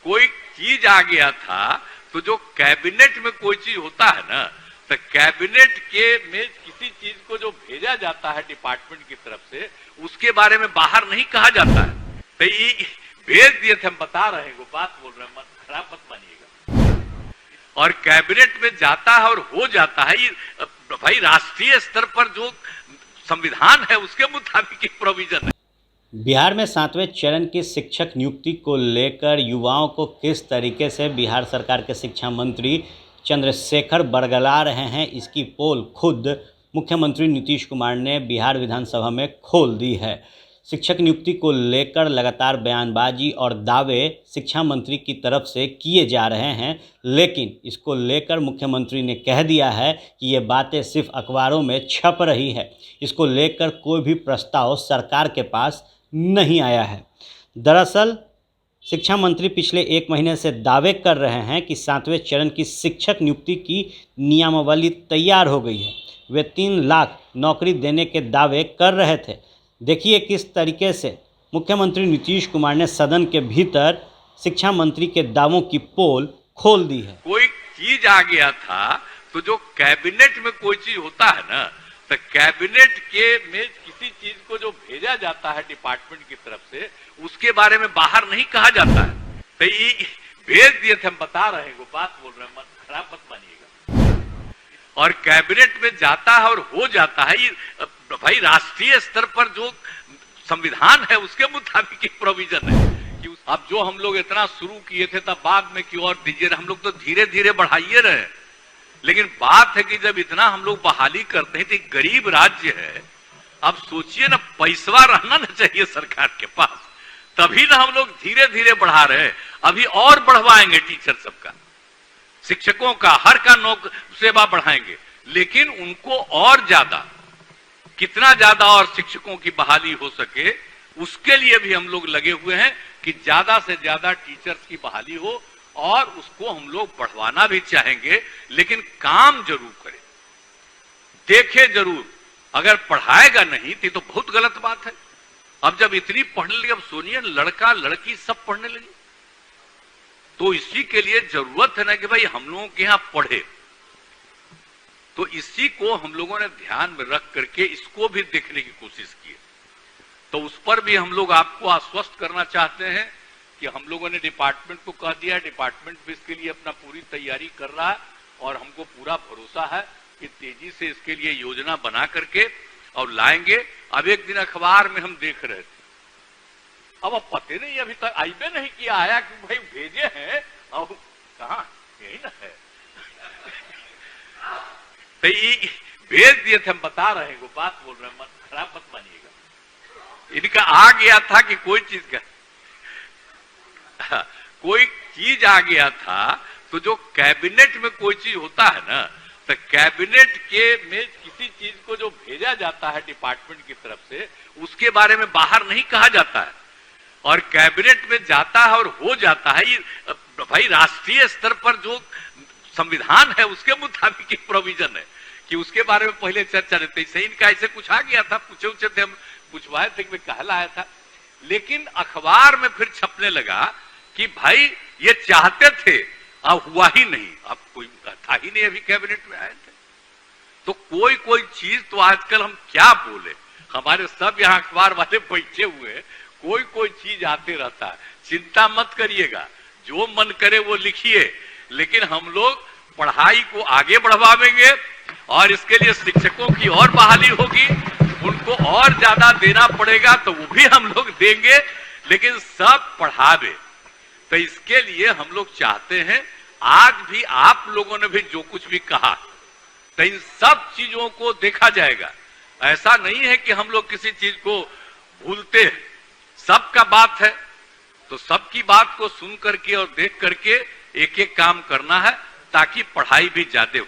कोई चीज आ गया था, तो जो कैबिनेट में कोई चीज होता है ना, तो कैबिनेट के में किसी चीज को जो भेजा जाता है डिपार्टमेंट की तरफ से, उसके बारे में बाहर नहीं कहा जाता है। तो ये भेज दिए थे, हम बता रहे हैं, वो बात बोल रहे हैं, खराब मत मानिएगा। और कैबिनेट में जाता है और हो जाता है, ये भाई राष्ट्रीय स्तर पर जो संविधान है उसके मुताबिक प्रोविजन है। बिहार में 7वें चरण की शिक्षक नियुक्ति को लेकर युवाओं को किस तरीके से बिहार सरकार के शिक्षा मंत्री चंद्रशेखर बरगला रहे हैं, इसकी पोल खुद मुख्यमंत्री नीतीश कुमार ने बिहार विधानसभा में खोल दी है। शिक्षक नियुक्ति को लेकर लगातार बयानबाजी और दावे शिक्षा मंत्री की तरफ से किए जा रहे हैं, लेकिन इसको लेकर मुख्यमंत्री ने कह दिया है कि ये बातें सिर्फ अखबारों में छप रही है, इसको लेकर कोई भी प्रस्ताव सरकार के पास नहीं आया है। दरअसल शिक्षा मंत्री पिछले 1 महीने से दावे कर रहे हैं कि 7वें चरण की शिक्षक नियुक्ति की नियमावली तैयार हो गई है। वे 3 लाख नौकरी देने के दावे कर रहे थे। देखिए किस तरीके से मुख्यमंत्री नीतीश कुमार ने सदन के भीतर शिक्षा मंत्री के दावों की पोल खोल दी है। कोई चीज आ गया था, तो जो कैबिनेट में कोई चीज होता है ना, तो कैबिनेट के में किसी चीज को जो भेजा जाता है डिपार्टमेंट की तरफ से, उसके बारे में बाहर नहीं कहा जाता है। तो ये भेज दिए थे, हम बता रहे हैं, वो बात बोल रहे हैं, खराब मत मानिएगा। और कैबिनेट में जाता है और हो जाता है, ये भाई राष्ट्रीय स्तर पर जो संविधान है उसके मुताबिक प्रोविजन है। कि अब जो हम लोग इतना शुरू किए थे, तब बाद में क्यों और दीजिए, हम लोग तो धीरे धीरे बढ़ाइए रहे। लेकिन बात है कि जब इतना हम लोग बहाली करते हैं, तो गरीब राज्य है, अब सोचिए ना, पैसा रहना ना चाहिए सरकार के पास, तभी ना हम लोग धीरे धीरे बढ़ा रहे हैं। अभी और बढ़वाएंगे, टीचर सबका, शिक्षकों का, हर का सेवा बढ़ाएंगे, लेकिन उनको और ज्यादा, कितना ज्यादा और शिक्षकों की बहाली हो सके, उसके लिए भी हम लोग लगे हुए हैं कि ज्यादा से ज्यादा टीचर्स की बहाली हो, और उसको हम लोग बढ़वाना भी चाहेंगे, लेकिन काम जरूर करें, देखे जरूर। अगर पढ़ाएगा नहीं तो बहुत गलत बात है। अब जब इतनी पढ़ने लगी, अब सोनिए लड़का लड़की सब पढ़ने लगे, तो इसी के लिए जरूरत है ना कि भाई हम लोगों के यहां पढ़े। तो इसी को हम लोगों ने ध्यान में रख करके इसको भी देखने की कोशिश की। तो उस पर भी हम लोग आपको आश्वस्त करना चाहते हैं कि हम लोगों ने डिपार्टमेंट को कह दिया है, डिपार्टमेंट भी इसके लिए अपना पूरी तैयारी कर रहा है, और हमको पूरा भरोसा है कि तेजी से इसके लिए योजना बना करके और लाएंगे। अब एक दिन अखबार में हम देख रहे थे, अब पते नहीं अभी तक आईबे नहीं किया, आया कि भाई भेजे हैं, अब कहां, यही ना है। तो ये भेज दिए थे, हम बता रहे हैं, वो बात बोल रहे हैं, खराब मत मानिएगा। इनका आ गया था कि कोई चीज का कोई चीज आ गया था, तो जो कैबिनेट में कोई चीज होता है ना, तो कैबिनेट के में किसी चीज को जो भेजा जाता है डिपार्टमेंट की तरफ से, उसके बारे में बाहर नहीं कहा जाता है। और कैबिनेट में जाता है और हो जाता है, ये भाई राष्ट्रीय स्तर पर जो संविधान है उसके मुताबिक प्रोविजन है, कि उसके बारे में पहले चर्चा रहती है। इनका ऐसे कुछ आ गया था, पूछे थे, हम पूछवाए थे कि कहला आया था, लेकिन अखबार में फिर छपने लगा कि भाई ये चाहते थे, अब हुआ ही नहीं, अब कोई था ही नहीं, अभी कैबिनेट में आए थे। तो कोई चीज तो आजकल हम क्या बोले, हमारे सब यहाँ अखबार वाले बैठे हुए, कोई चीज आते रहता है। चिंता मत करिएगा, जो मन करे वो लिखिए, लेकिन हम लोग पढ़ाई को आगे बढ़वाएंगे, और इसके लिए शिक्षकों की और बहाली होगी, उनको और ज्यादा देना पड़ेगा तो वो भी हम लोग देंगे, लेकिन सब पढ़ावे। तो इसके लिए हम लोग चाहते हैं, आज भी आप लोगों ने भी जो कुछ भी कहा, तो इन सब चीजों को देखा जाएगा। ऐसा नहीं है कि हम लोग किसी चीज को भूलते हैं, सबका बात है, तो सबकी बात को सुन करके और देख करके एक एक काम करना है, ताकि पढ़ाई भी ज्यादा हो।